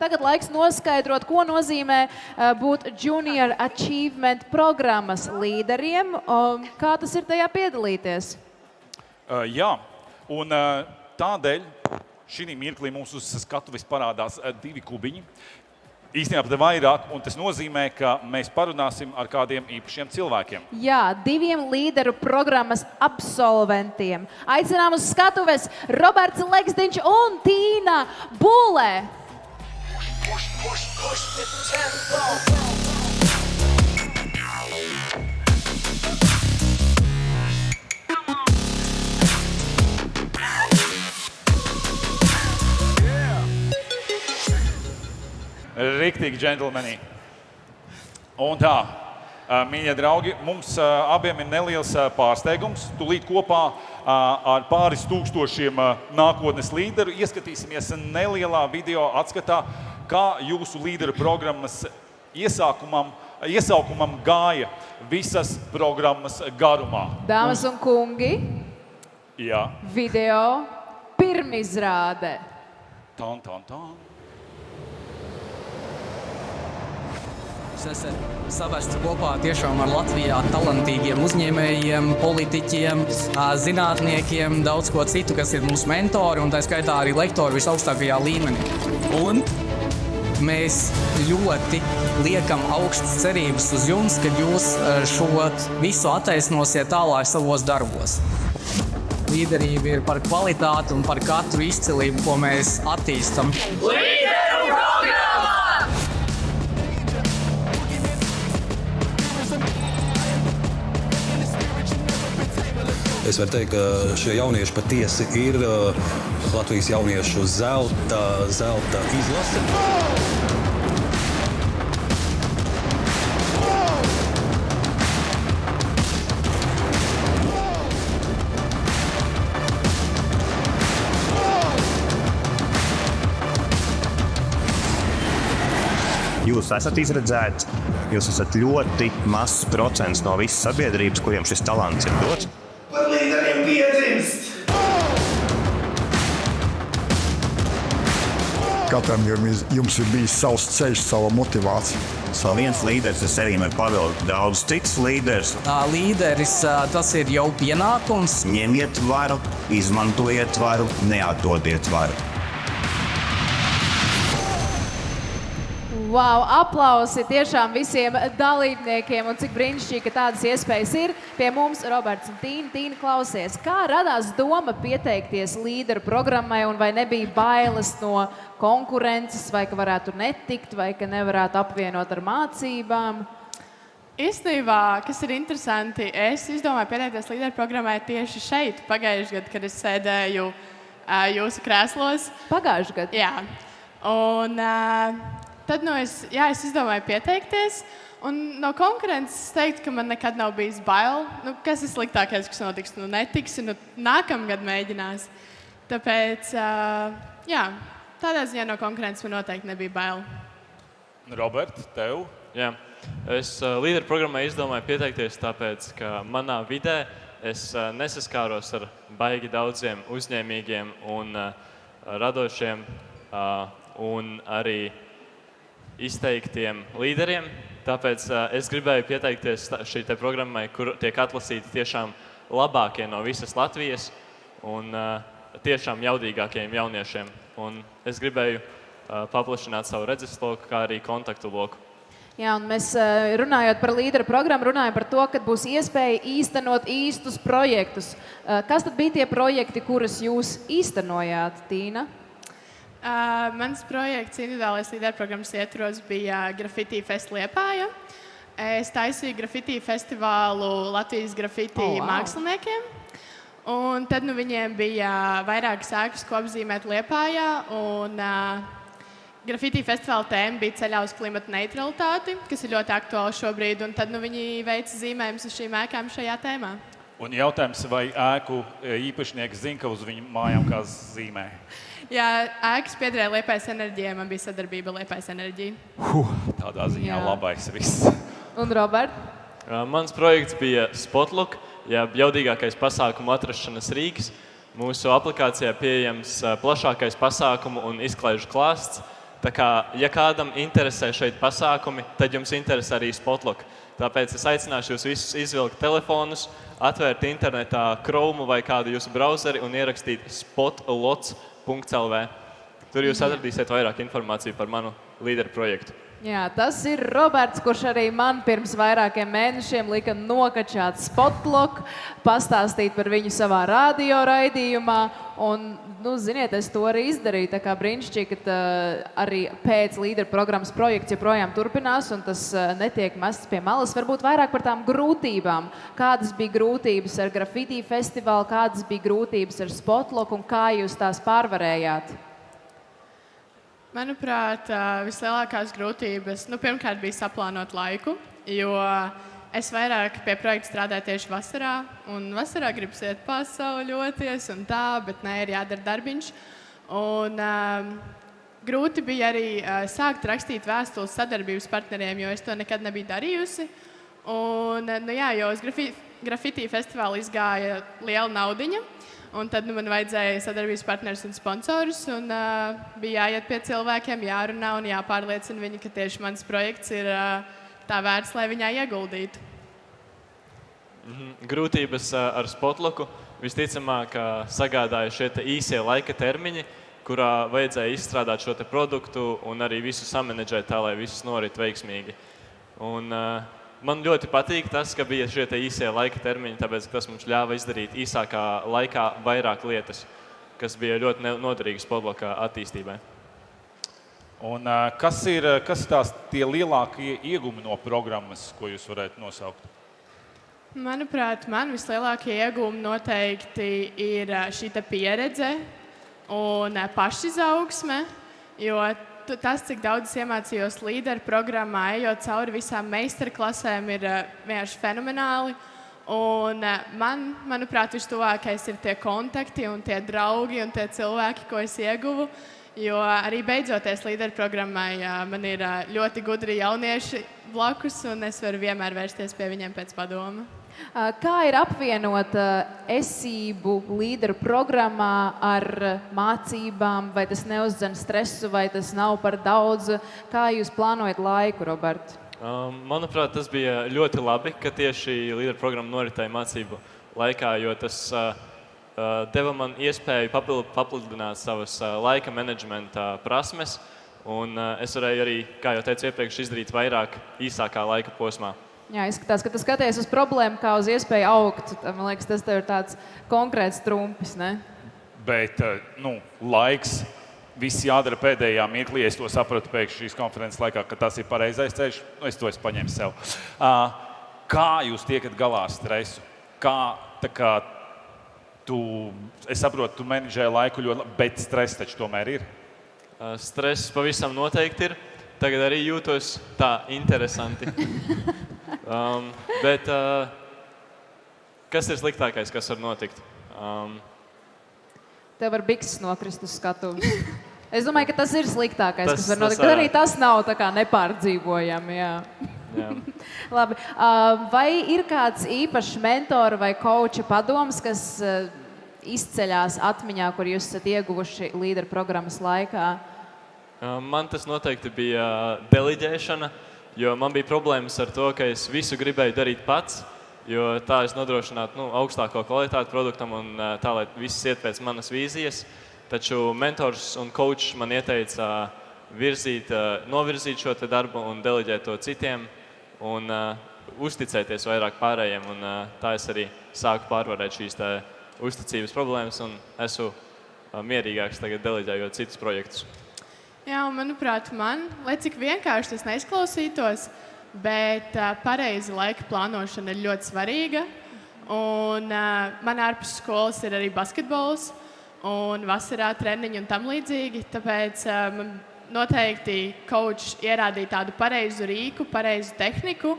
Tagad laiks noskaidrot, ko nozīmē būt Junior Achievement programmas līderiem. Kā tas ir tajā piedalīties? Jā, un tādēļ šī mirklī mums uz skatuves parādās 2 kubiņi. Īstenībā pat vairāk, un tas nozīmē, ka mēs parunāsim ar kādiem īpašiem cilvēkiem. Jā, 2 līderu programmas absolventiem. Aicinām uz skatuves Roberts Leksdiņš un Tīna Būlē. Push the tempo. Riktīgi, džentlmeni. Un tā, mīļie draugi, mums abiem ir neliels pārsteigums. Tūlīt kopā ar pāris tūkstošiem nākotnes līderu ieskatīsimies nelielā video atskatā, kā jūsu līderu programmas iesaukumam gāja visas programmas garumā. Dāmas un kungi, Jā. Video pirmizrāde. Ton, ton, ton. Es esmu savests kopā tiešām ar Latvijā talantīgiem uzņēmējiem, politiķiem, zinātniekiem, daudz ko citu, kas ir mūsu mentori un tā skaitā arī lektori visaugstākajā līmenī. Un mēs ļoti liekam augstas cerības uz jums, ka jūs šo visu attaisnosiet tālāk savos darbos. Līderība ir par kvalitāti un par katru izcilību, ko mēs attīstam. Līderu programmā! Es varu teikt, ka šie jaunieši patiesi ir Latvijas jauniešu zelta izlase. Jūs esat izredzēti, jūs esat ļoti mazs procents no visas sabiedrības, kuriem šis talants ir dots. Par līderiem piedzimst! Katram jums ir bijis savs ceļš, sava motivācija. Viens līderis ar sevīm ir pavilkt daudz cits līderis. Līderis, tas ir jau pienākums. Ņemiet varu, izmantojiet varu, neatdodiet varu. Wow, aplausi tiešām visiem dalībniekiem un cik brīnišķīgi, ka tādas iespējas ir. Pie mums Roberts un Tīna. Tīna, klausies, kā radās doma pieteikties līderu programmai un vai nebija bailes no konkurences, vai ka varētu netikt, vai ka nevarētu apvienot ar mācībām? Īstenībā, kas ir interesanti, es izdomāju pieteikties līderu programmai tieši šeit, pagājušajā gadā, kad es sēdēju jūsu krēslos. Pagājušajā gadā? Jā. Un tad es izdomāju pieteikties. Un no konkurences teiktu, ka man nekad nav bijis bail. Kas ir sliktākais, kas notiks? Netiks, nākamgad mēģinās. Tāpēc, tādā ziņā no konkurences man noteikti nebija bail. Robert, tev? Jā. Es līderu programmai izdomāju pieteikties tāpēc, ka manā vidē es nesaskāros ar baigi daudziem uzņēmīgiem un radošiem un arī izteiktiem līderiem. Tāpēc es gribēju pieteikties šī programmai, kur tiek atlasīti tiešām labākie no visas Latvijas un tiešām jaudīgākajiem jauniešiem. Un es gribēju paplašināt savu redzesloku, kā arī kontaktu loku. Jā, un mēs runājot par līderu programmu, runājam par to, ka būs iespēja īstenot īstus projektus. Kas tad bija tie projekti, kurus jūs īstenojāt, Tīna? Mans projekts individuālais līderu programmas ietvaros bija Graffiti Fest Liepāja. Es taisīju Graffiti festivālu Latvijas grafiti māksliniekiem. Un tad viņiem bija vairākas ēkas, ko apzīmēt Liepājā. Un Graffiti festivāla tēma bija ceļā uz klimata neutralitāti, kas ir ļoti aktuāli šobrīd. Un tad viņi veica zīmējumus uz šīm ēkām šajā tēmā. Un jautājums, vai ēku īpašnieks zina, ka uz viņu mājām kā zīmē? Jā, ēkas piederēja Liepājas enerģijai, man bija sadarbība Liepājas enerģija. Tādā ziņā labais viss. Un Robert? Mans projekts bija Spotlook, jaudīgākais pasākumu atrašanas rīks. Mūsu aplikācijā pieejams plašākais pasākumu un izklaižu klāsts. Tā kā, ja kādam interesē šeit pasākumi, tad jums interesē arī Spotlock. Tāpēc es aicināšu jūs visus izvilkt telefonus, atvērt internetā Chrome vai kādu jūsu brauzeri un ierakstīt spotlots.lv. Tur jūs atradīsiet vairāk informāciju par manu līderu projektu. Jā, tas ir Roberts, kurš arī man pirms vairākiem mēnešiem lika nokačāt Spotlock, pastāstīt par viņu savā radio raidījumā. Un, ziniet, es to arī izdarīju. Tā kā brīnišķīgi, ka arī pēc līderu programmas projekts joprojām turpinās un tas netiek mests pie malas. Varbūt vairāk par tām grūtībām. Kādas bija grūtības ar Graffiti festivālu, kādas bija grūtības ar Spotlock un kā jūs tās pārvarējāt? Manuprāt, vislielākās grūtības pirmkārt bija saplānot laiku, jo es vairāk pie projekta strādāju tieši vasarā, un vasarā gribas iet pasauļoties un tā, bet ir jādara darbiņš. Un grūti bija arī sākt rakstīt vēstules sadarbības partneriem, jo es to nekad nebiju darījusi. Un, jo uz Graffiti festivālu izgāja liela naudiņa. Un tad man vajadzēja sadarbības partnerus un sponsorus, un bija jāiet pie cilvēkiem, jārunā un jāpārliecina viņi, ka tieši mans projekts ir tā vērts, lai viņā ieguldītu. Grūtības ar Spotlocku visticamāk sagādāja šie īsie laika termiņi, kurā vajadzēja izstrādāt šo te produktu un arī visu samanedžēt tā, lai viss norit veiksmīgi. Un, man ļoti patīk tas, ka bija šie īsie laika termiņi, tāpēc tas mums ļāva izdarīt īsākā laikā vairāk lietas, kas bija ļoti noderīgi Spotlocka attīstībai. Un kas ir tie lielākie iegūmi no programmas, ko jūs varētu nosaukt? Manuprāt, man vislielākie iegūmi noteikti ir šī pieredze un pašizaugsme, jo tas, cik daudz iemācījos līderu programmā, ejot cauri visām meistarklasēm, ir vienkārši fenomenāli. Un manuprāt, vistuvākais ir tie kontakti un tie draugi un tie cilvēki, ko es ieguvu. Jo arī beidzoties līderu programmai, man ir ļoti gudri jaunieši blakus, un es varu vienmēr vērsties pie viņiem pēc padoma. Kā ir apvienot esību līderu programmā ar mācībām? Vai tas neuzdzen stresu, vai tas nav par daudz? Kā jūs plānojat laiku, Robert? Manuprāt, tas bija ļoti labi, ka tieši līderu programma noritēja mācību laikā, jo tas deva man iespēju papludināt savas laika menedžmenta prasmes, un es varēju arī, kā jau teicu iepriekš, izdarīt vairāk īsākā laika posmā. Jā, izskatās, ka tu skaties uz problēmu kā uz iespēju augt. Man liekas, tas tev ir tāds konkrēts trumpis, ne? Bet, laiks, viss jādara pēdējā mirklī. Es to sapratu pēkšņi šīs konferences laikā, ka tas ir pareizais ceļš. Es to paņēmu sev. Kā jūs tiekat galā ar stresu? Es saprotu, tu menedžē laiku ļoti labi, bet stress taču tomēr ir? Stress pavisam noteikti ir. Tagad arī jūtos tā interesanti. Bet kas ir sliktākais, kas var notikt? Tev var bikses nokrist uz skatuves. Es domāju, ka tas ir sliktākais, kas var notikt. Tas arī tas nav tā kā nepārdzīvojami. Jā. Labi. Vai ir kāds īpašs mentora vai koča padoms, kas izceļās atmiņā, kur jūs esat ieguvuši līderu programmas laikā? Man tas noteikti bija deliģēšana. Jo man bija problēmas ar to, ka es visu gribēju darīt pats, jo tā es nodrošinātu augstāko kvalitāti produktam un tā, lai viss iet pēc manas vīzijas. Taču mentors un coachs man ieteica novirzīt šo te darbu un deleģēt to citiem un uzticēties vairāk pārējiem. Un tā es arī sāku pārvarēt šīs uzticības problēmas un esmu mierīgāks tagad deleģējot citus projektus. Jā, un manuprāt, lai cik vienkārši tas neizklausītos, bet pareizi laika plānošana ir ļoti svarīga. Un man ārpus skolas ir arī basketbols un vasarā treniņi un tam līdzīgi. Tāpēc man noteikti coach ierādīja tādu pareizu rīku, pareizu tehniku,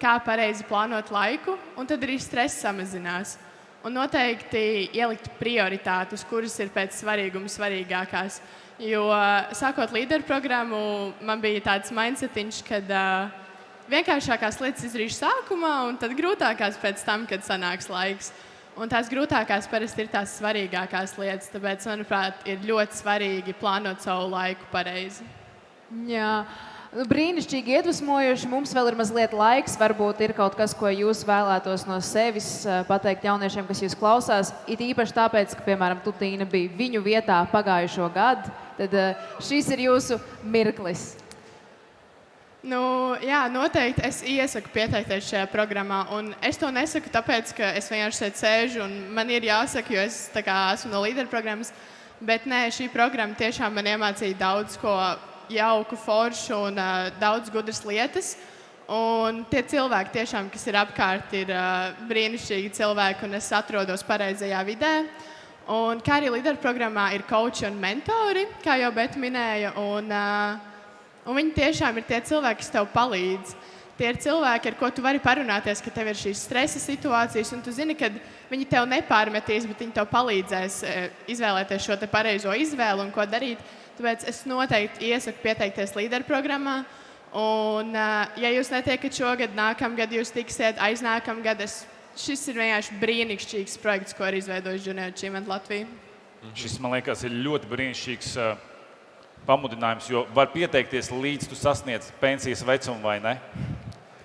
kā pareizi plānot laiku, un tad arī stress samazinās. Un noteikti ielikt prioritātus, kuras ir pēc svarīguma svarīgākās. Jo sākot līderu programmu, man bija tāds mindsetiņš, kad vienkāršākās lietas izdarīšu sākumā, un tad grūtākās pēc tam, kad sanāks laiks. Un tās grūtākās parasti ir tās svarīgākās lietas, tāpēc, manuprāt, ir ļoti svarīgi plānot savu laiku pareizi. Jā. Brīnišķīgi iedvesmojoši. Mums vēl ir mazliet laiks. Varbūt ir kaut kas, ko jūs vēlētos no sevis pateikt jauniešiem, kas jūs klausās. It īpaši tāpēc, ka, piemēram, tu, Tīna, bija viņu vietā pagājušo gadu. Tad šis ir jūsu mirklis. Nu, jā, noteikti es iesaku pieteikties šajā programmā. Un es to nesaku tāpēc, ka es vienkārši šeit sēžu un man ir jāsaka, jo es esmu no līderprogrammas. Bet nē, šī programma tiešām man iemācīja daudz ko jauku, foršu un daudz gudras lietas. Un tie cilvēki, tiešām, kas ir apkārt, ir brīnišķīgi cilvēki, un es atrodos pareizajā vidē. Un kā arī līderprogrammā ir coachi un mentori, kā jau Beta minēja. Un viņi tiešām ir tie cilvēki, kas tev palīdz. Tie ir cilvēki, ar ko tu vari parunāties, ka tev ir šīs stresa situācijas, un tu zini, ka viņi tev nepārmetīs, bet viņi tev palīdzēs izvēlēties šo te pareizo izvēli un ko darīt. Tāpēc es noteikti iesaku pieteikties līderprogrammā. Un, ja jūs netiekat šogad, nākamgad jūs tiksiet, aiznākamgad, šis ir vienkārši brīnišķīgs projekts, ko ir izveidojis Junior Achievement Latvija. Šis, man liekas, ir ļoti brīnišķīgs pamudinājums, jo var pieteikties līdz tu sasniedz pensijas vecumu, vai ne?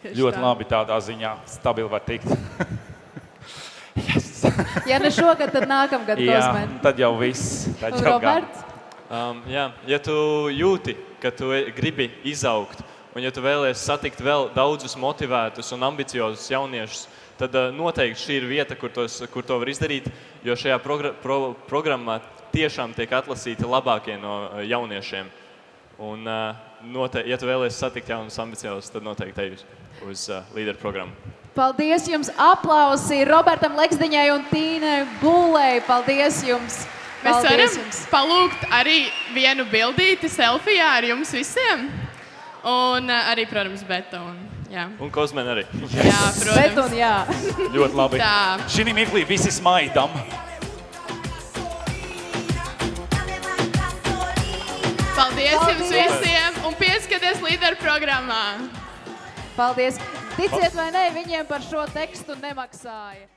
Ļoti labi tādā ziņā, stabili var tikt. Yes. Ja ne šogad, tad nākamgad. Jā, tad jau viss. Tad jau Roberts? Jā, ja tu jūti, ka tu gribi izaugt, un ja tu vēlies satikt vēl daudzus motivētus un ambiciozus jauniešus, tad noteikti šī ir vieta, kur to var izdarīt, jo šajā programmā tiešām tiek atlasīti labākie no jauniešiem. Un, ja tu vēlies satikt jaunus ambiciozus, tad noteikti ej uz līderprogrammu. Paldies jums! Aplausi Robertam Leksdiņai un Tīnai Būlei. Paldies jums! Mēs varam palūgt arī vienu bildīti selfijā ar jums visiem. Un arī, protams, Beta. Un Kozmen arī. Yes. Jā, protams. Bet un jā. Ļoti labi. Tā. Šī mirklī visi smaidam. Paldies jums visiem un pieskaties līderprogrammā. Paldies! Ticiet vai ne, viņiem par šo tekstu nemaksāja.